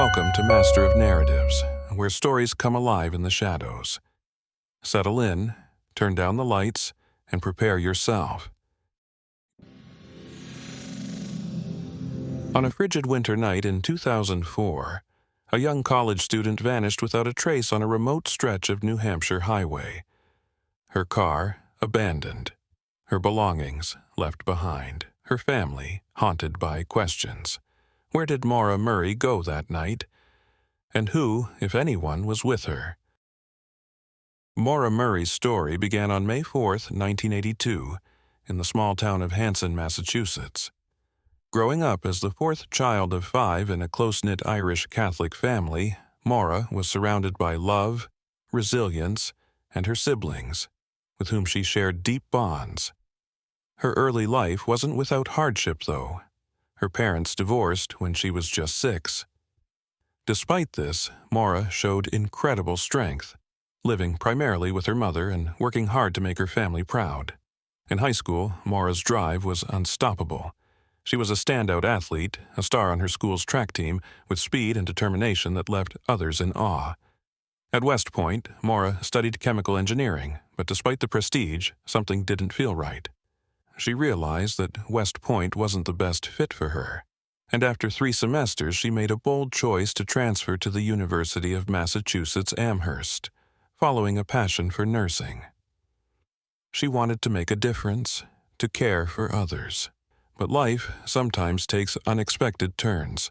Welcome to Master of Narratives, where stories come alive in the shadows. Settle in, turn down the lights, and prepare yourself. On a frigid winter night in 2004, a young college student vanished without a trace on a remote stretch of New Hampshire highway. Her car abandoned, her belongings left behind, her family haunted by questions. Where did Maura Murray go that night? And who, if anyone, was with her? Maura Murray's story began on May 4, 1982, in the small town of Hanson, Massachusetts. Growing up as the fourth child of 5 in a close-knit Irish Catholic family, Maura was surrounded by love, resilience, and her siblings, with whom she shared deep bonds. Her early life wasn't without hardship, though. Her parents divorced when she was just 6. Despite this, Maura showed incredible strength, living primarily with her mother and working hard to make her family proud. In high school, Maura's drive was unstoppable. She was a standout athlete, a star on her school's track team, with speed and determination that left others in awe. At West Point, Maura studied chemical engineering, but despite the prestige, something didn't feel right. She realized that West Point wasn't the best fit for her, and after 3 semesters she made a bold choice to transfer to the University of Massachusetts Amherst, following a passion for nursing. She wanted to make a difference, to care for others. But life sometimes takes unexpected turns.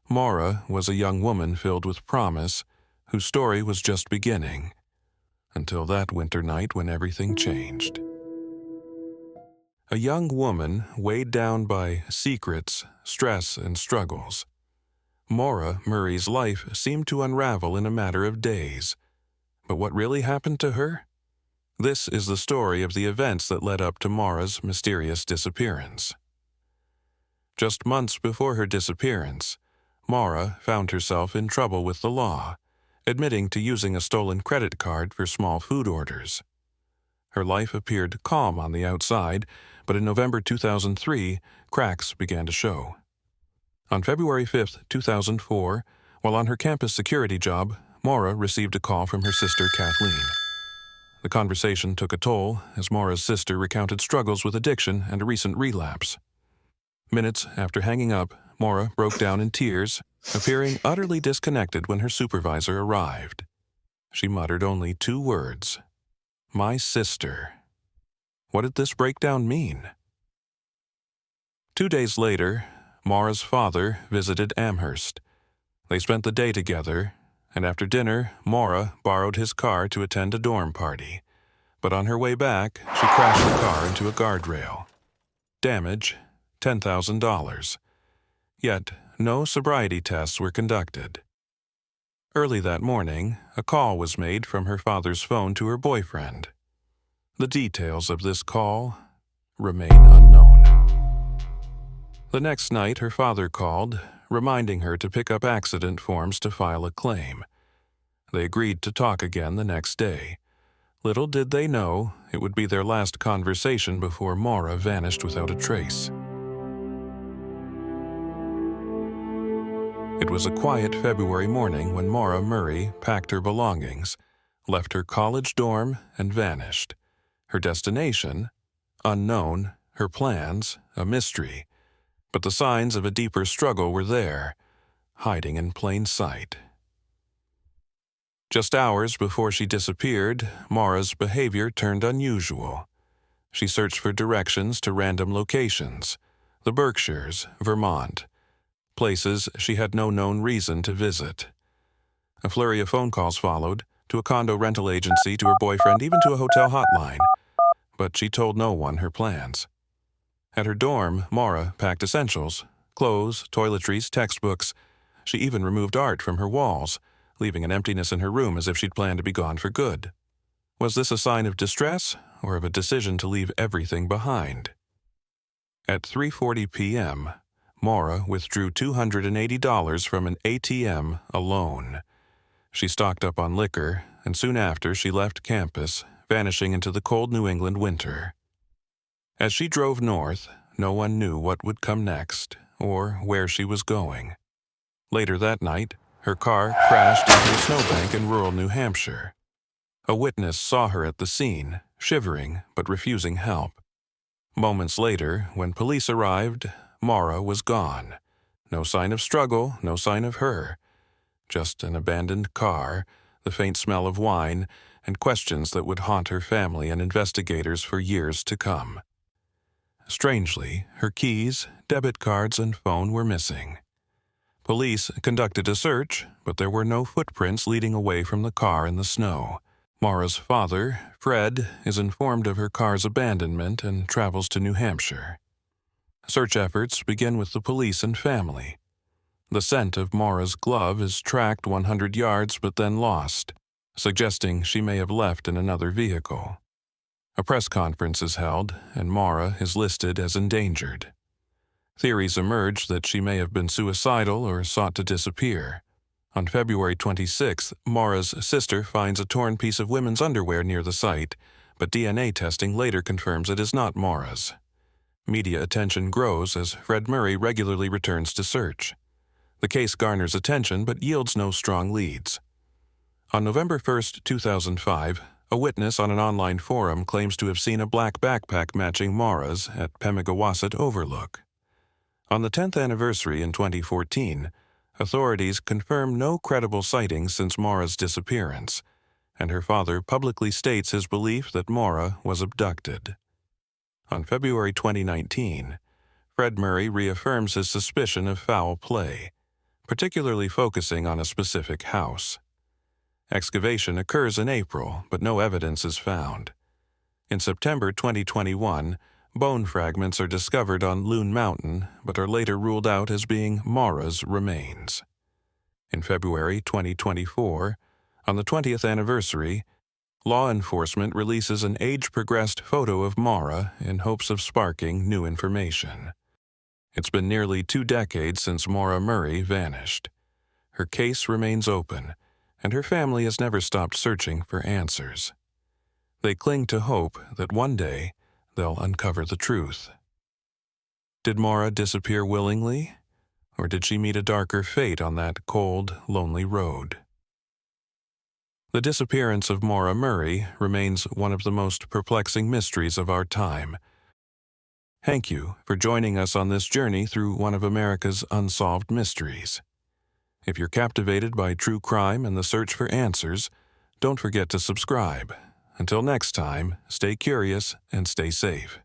Maura was a young woman filled with promise, whose story was just beginning, until that winter night when everything changed. A young woman weighed down by secrets, stress, and struggles. Maura Murray's life seemed to unravel in a matter of days. But what really happened to her? This is the story of the events that led up to Maura's mysterious disappearance. Just months before her disappearance, Maura found herself in trouble with the law, admitting to using a stolen credit card for small food orders. Her life appeared calm on the outside, but in November 2003, cracks began to show. On February 5, 2004, while on her campus security job, Maura received a call from her sister Kathleen. The conversation took a toll as Maura's sister recounted struggles with addiction and a recent relapse. Minutes after hanging up, Maura broke down in tears, appearing utterly disconnected when her supervisor arrived. She muttered only 2 words: "My sister." What did this breakdown mean? 2 days later, Maura's father visited Amherst. They spent the day together, and after dinner, Maura borrowed his car to attend a dorm party. But on her way back, she crashed the car into a guardrail. Damage: $10,000. Yet, no sobriety tests were conducted. Early that morning, a call was made from her father's phone to her boyfriend. The details of this call remain unknown. The next night, her father called, reminding her to pick up accident forms to file a claim. They agreed to talk again the next day. Little did they know it would be their last conversation before Maura vanished without a trace. It was a quiet February morning when Maura Murray packed her belongings, left her college dorm, and vanished. Her destination? Unknown. Her plans? A mystery. But the signs of a deeper struggle were there, hiding in plain sight. Just hours before she disappeared, Maura's behavior turned unusual. She searched for directions to random locations: the Berkshires, Vermont, places she had no known reason to visit. A flurry of phone calls followed, to a condo rental agency, to her boyfriend, even to a hotel hotline. But she told no one her plans. At her dorm, Maura packed essentials: clothes, toiletries, textbooks. She even removed art from her walls, leaving an emptiness in her room as if she'd planned to be gone for good. Was this a sign of distress, or of a decision to leave everything behind? At 3:40 p.m., Maura withdrew $280 from an ATM alone. She stocked up on liquor, and soon after she left campus, vanishing into the cold New England winter. As she drove north, no one knew what would come next, or where she was going. Later that night, her car crashed into a snowbank in rural New Hampshire. A witness saw her at the scene, shivering but refusing help. Moments later, when police arrived, Maura was gone. No sign of struggle, no sign of her. Just an abandoned car, the faint smell of wine, and questions that would haunt her family and investigators for years to come. Strangely, her keys, debit cards, and phone were missing. Police conducted a search, but there were no footprints leading away from the car in the snow. Maura's father, Fred, is informed of her car's abandonment and travels to New Hampshire. Search efforts begin with the police and family. The scent of Maura's glove is tracked 100 yards but then lost, suggesting she may have left in another vehicle. A press conference is held, and Maura is listed as endangered. Theories emerge that she may have been suicidal or sought to disappear. On February 26, Maura's sister finds a torn piece of women's underwear near the site, but DNA testing later confirms it is not Maura's. Media attention grows as Fred Murray regularly returns to search. The case garners attention but yields no strong leads. On November 1, 2005, a witness on an online forum claims to have seen a black backpack matching Maura's at Pemigewasset Overlook. On the 10th anniversary in 2014, authorities confirm no credible sightings since Maura's disappearance, and her father publicly states his belief that Maura was abducted. On February 2019, Fred Murray reaffirms his suspicion of foul play, particularly focusing on a specific house. Excavation occurs in April, but no evidence is found. In September 2021, bone fragments are discovered on Loon Mountain, but are later ruled out as being Maura's remains. In February 2024, on the 20th anniversary, law enforcement releases an age-progressed photo of Maura in hopes of sparking new information. It's been nearly 2 decades since Maura Murray vanished. Her case remains open, and her family has never stopped searching for answers. They cling to hope that one day they'll uncover the truth. Did Maura disappear willingly, or did she meet a darker fate on that cold, lonely road? The disappearance of Maura Murray remains one of the most perplexing mysteries of our time. Thank you for joining us on this journey through one of America's unsolved mysteries. If you're captivated by true crime and the search for answers, don't forget to subscribe. Until next time, stay curious and stay safe.